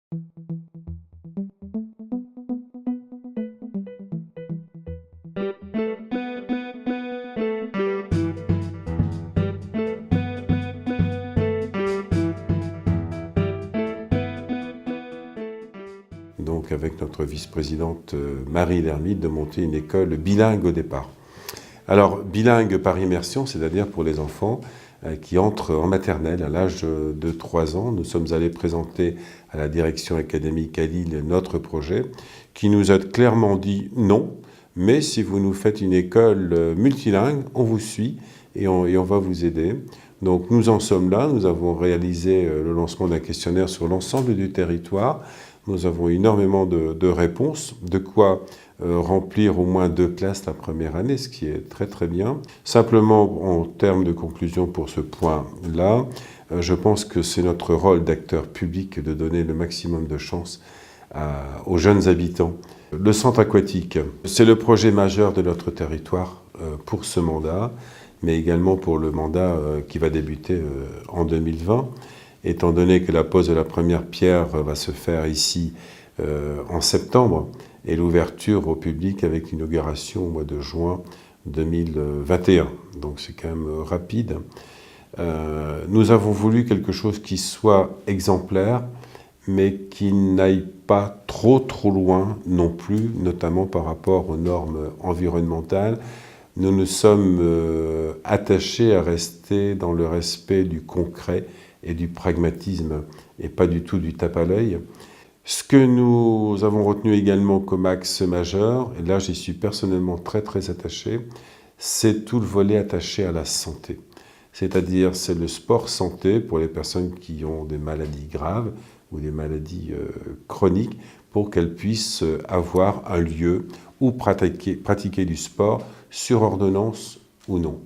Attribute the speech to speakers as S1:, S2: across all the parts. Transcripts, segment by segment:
S1: Donc avec notre vice-présidente Marie Lermite, de monter une école bilingue au départ. Alors, bilingue par immersion, c'est-à-dire pour les enfants qui entrent en maternelle à l'âge de 3 ans. Nous sommes allés présenter à la direction académique à Lille notre projet, qui nous a clairement dit non, mais si vous nous faites une école multilingue, on vous suit et on va vous aider. Donc nous en sommes là, nous avons réalisé le lancement d'un questionnaire sur l'ensemble du territoire. Nous avons énormément de réponses, de quoi remplir au moins 2 classes la première année, ce qui est très très bien. Simplement, en termes de conclusion pour ce point-là, je pense que c'est notre rôle d'acteur public de donner le maximum de chance aux jeunes habitants. Le centre aquatique, c'est le projet majeur de notre territoire pour ce mandat, mais également pour le mandat qui va débuter en 2020. Étant donné que la pose de la première pierre va se faire ici en septembre et l'ouverture au public avec l'inauguration au mois de juin 2021. Donc c'est quand même rapide. Nous avons voulu quelque chose qui soit exemplaire, mais qui n'aille pas trop loin non plus, notamment par rapport aux normes environnementales. Nous nous sommes attachés à rester dans le respect du concret et du pragmatisme, et pas du tout du tape à l'œil. Ce que nous avons retenu également comme axe majeur, et là j'y suis personnellement très attaché, c'est tout le volet attaché à la santé. C'est-à-dire c'est le sport santé pour les personnes qui ont des maladies graves ou des maladies chroniques, pour qu'elles puissent avoir un lieu où pratiquer du sport sur ordonnance ou non.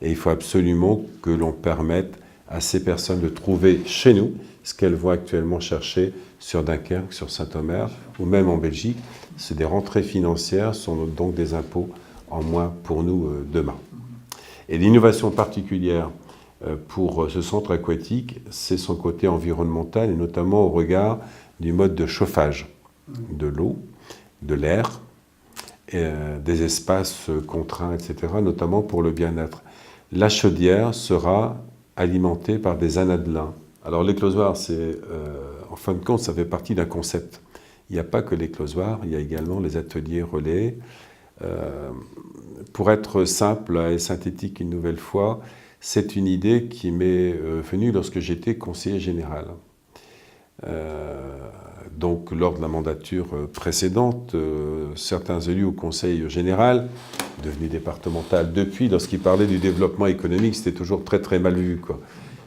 S1: Et il faut absolument que l'on permette à ces personnes de trouver chez nous ce qu'elles vont actuellement chercher sur Dunkerque, sur Saint-Omer ou même en Belgique. C'est des rentrées financières, sont donc des impôts en moins pour nous demain. Et l'innovation particulière pour ce centre aquatique, c'est son côté environnemental et notamment au regard du mode de chauffage de l'eau, de l'air, des espaces contraints, etc., notamment pour le bien-être. La chaudière sera alimentée par des anadelins. Alors l'éclosoir, en fin de compte, ça fait partie d'un concept. Il n'y a pas que l'éclosoir, il y a également les ateliers relais. Pour être simple et synthétique une nouvelle fois, c'est une idée qui m'est venue lorsque j'étais conseiller général. Donc lors de la mandature précédente, certains élus au conseil général, devenu départemental depuis, lorsqu'ils parlaient du développement économique, c'était toujours très mal vu, quoi.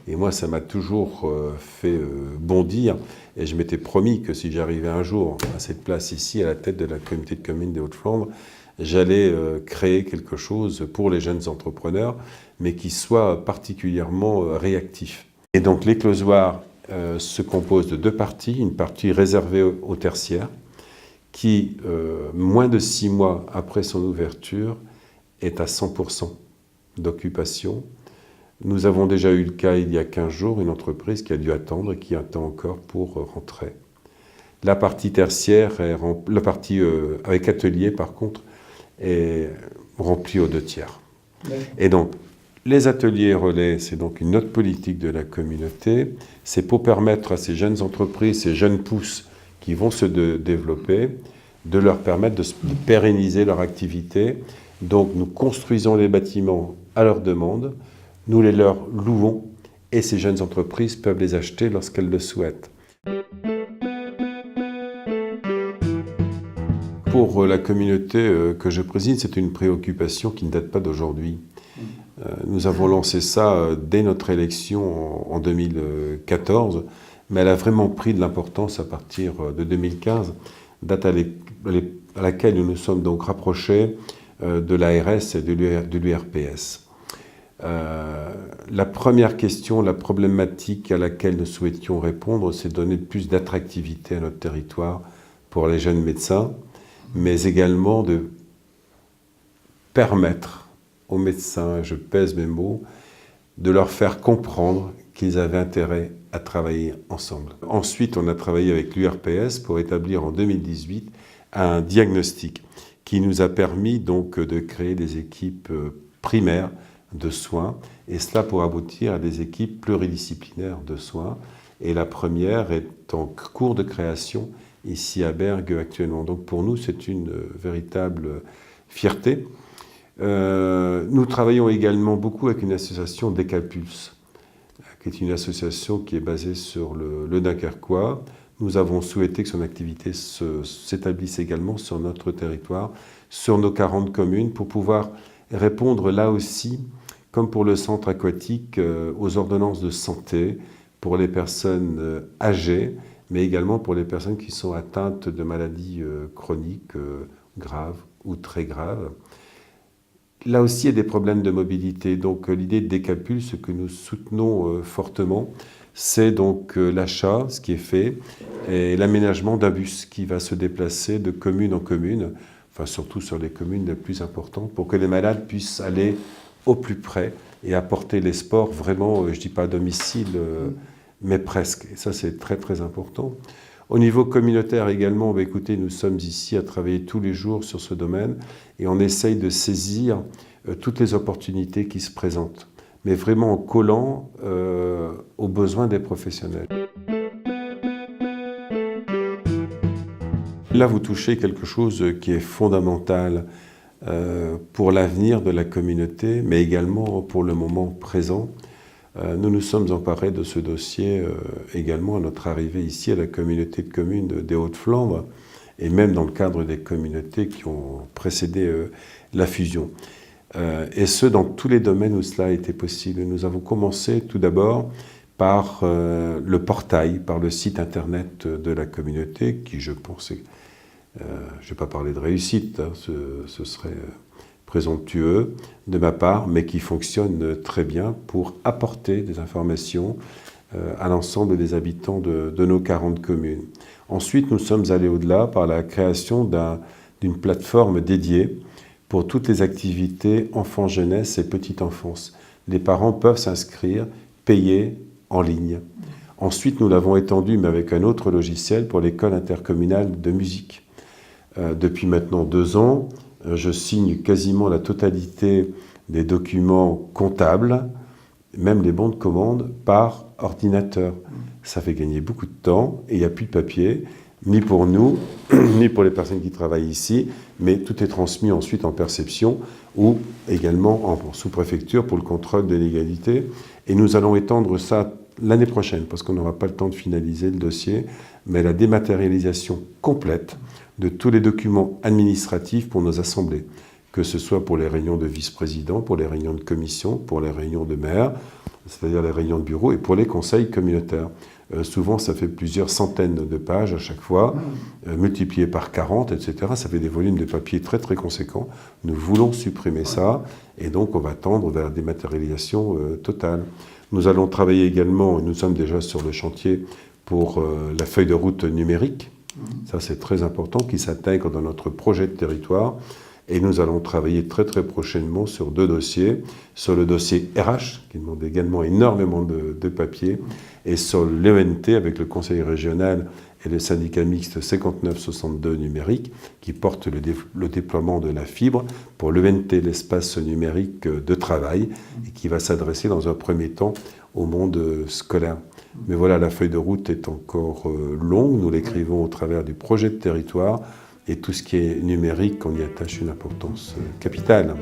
S1: Et moi, ça m'a toujours fait bondir, et je m'étais promis que si j'arrivais un jour à cette place ici, à la tête de la communauté de communes des Hauts-de-Flandre, j'allais créer quelque chose pour les jeunes entrepreneurs, mais qui soit particulièrement réactif. Et donc l'éclosoir se compose de 2 parties, une partie réservée au tertiaire, qui, moins de 6 mois après son ouverture, est à 100% d'occupation. Nous avons déjà eu le cas il y a 15 jours, une entreprise qui a dû attendre et qui attend encore pour rentrer. La partie tertiaire, la partie avec atelier par contre, est remplie aux 2 tiers. Et donc, les ateliers relais, c'est donc une autre politique de la communauté. C'est pour permettre à ces jeunes entreprises, ces jeunes pousses qui vont se développer, de leur permettre de pérenniser leur activité. Donc nous construisons les bâtiments à leur demande, nous les leur louons et ces jeunes entreprises peuvent les acheter lorsqu'elles le souhaitent. Pour la communauté que je préside, c'est une préoccupation qui ne date pas d'aujourd'hui. Nous avons lancé ça dès notre élection en 2014, mais elle a vraiment pris de l'importance à partir de 2015, date à laquelle nous nous sommes donc rapprochés de l'ARS et de l'URPS. La première question, la problématique à laquelle nous souhaitions répondre, c'est de donner plus d'attractivité à notre territoire pour les jeunes médecins, mais également de permettre aux médecins, je pèse mes mots, de leur faire comprendre qu'ils avaient intérêt à travailler ensemble. Ensuite, on a travaillé avec l'URPS pour établir en 2018 un diagnostic qui nous a permis donc de créer des équipes primaires de soins, et cela pour aboutir à des équipes pluridisciplinaires de soins. Et la première est en cours de création ici à Bergues actuellement. Donc pour nous, c'est une véritable fierté. Nous travaillons également beaucoup avec une association Decapulse, qui est une association qui est basée sur le Dunkerquois. Nous avons souhaité que son activité s'établisse également sur notre territoire, sur nos 40 communes, pour pouvoir répondre là aussi, comme pour le centre aquatique, aux ordonnances de santé pour les personnes âgées, mais également pour les personnes qui sont atteintes de maladies chroniques graves ou très graves. Là aussi, il y a des problèmes de mobilité. Donc l'idée de Decapulse, ce que nous soutenons fortement, c'est donc l'achat, ce qui est fait, et l'aménagement d'un bus qui va se déplacer de commune en commune, enfin surtout sur les communes les plus importantes, pour que les malades puissent aller au plus près et apporter les sports vraiment, je ne dis pas à domicile, mais presque. Et ça, c'est très très important. Au niveau communautaire également, écoutez, nous sommes ici à travailler tous les jours sur ce domaine et on essaye de saisir toutes les opportunités qui se présentent, mais vraiment en collant aux besoins des professionnels. Là, vous touchez quelque chose qui est fondamental pour l'avenir de la communauté, mais également pour le moment présent. Nous nous sommes emparés de ce dossier également à notre arrivée ici à la communauté de communes des Hauts-de-Flandre et même dans le cadre des communautés qui ont précédé la fusion. Et ce, dans tous les domaines où cela a été possible. Nous avons commencé tout d'abord par le portail, par le site internet de la communauté qui, je pense, je ne vais pas parler de réussite, hein, ce serait présomptueux de ma part, mais qui fonctionne très bien pour apporter des informations à l'ensemble des habitants de nos 40 communes. Ensuite, nous sommes allés au-delà par la création d'une plateforme dédiée pour toutes les activités enfants-jeunesse et petite enfance. Les parents peuvent s'inscrire, payer en ligne. Ensuite, nous l'avons étendu, mais avec un autre logiciel, pour l'école intercommunale de musique. Depuis maintenant 2 ans, je signe quasiment la totalité des documents comptables, même les bons de commande, par ordinateur. Ça fait gagner beaucoup de temps et il n'y a plus de papier, ni pour nous, ni pour les personnes qui travaillent ici, mais tout est transmis ensuite en perception ou également en sous-préfecture pour le contrôle de légalité. Et nous allons étendre ça l'année prochaine, parce qu'on n'aura pas le temps de finaliser le dossier, mais la dématérialisation complète de tous les documents administratifs pour nos assemblées, que ce soit pour les réunions de vice-présidents, pour les réunions de commission, pour les réunions de maires, c'est-à-dire les réunions de bureau, et pour les conseils communautaires. Souvent, ça fait plusieurs centaines de pages à chaque fois, multipliées par 40, etc. Ça fait des volumes de papier très très conséquents. Nous voulons supprimer ça, et donc on va tendre vers la dématérialisation totale. Nous allons travailler également, et nous sommes déjà sur le chantier, pour la feuille de route numérique. Ça, c'est très important, qui s'intègre dans notre projet de territoire. Et nous allons travailler très très prochainement sur 2 dossiers. Sur le dossier RH, qui demande également énormément de papier, et sur l'ENT avec le conseil régional et le syndicat mixte 5962 numérique, qui porte le déploiement de la fibre pour l'ENT, l'espace numérique de travail, et qui va s'adresser dans un premier temps au monde scolaire. Mais voilà, la feuille de route est encore longue, nous l'écrivons au travers du projet de territoire, et tout ce qui est numérique, on y attache une importance capitale.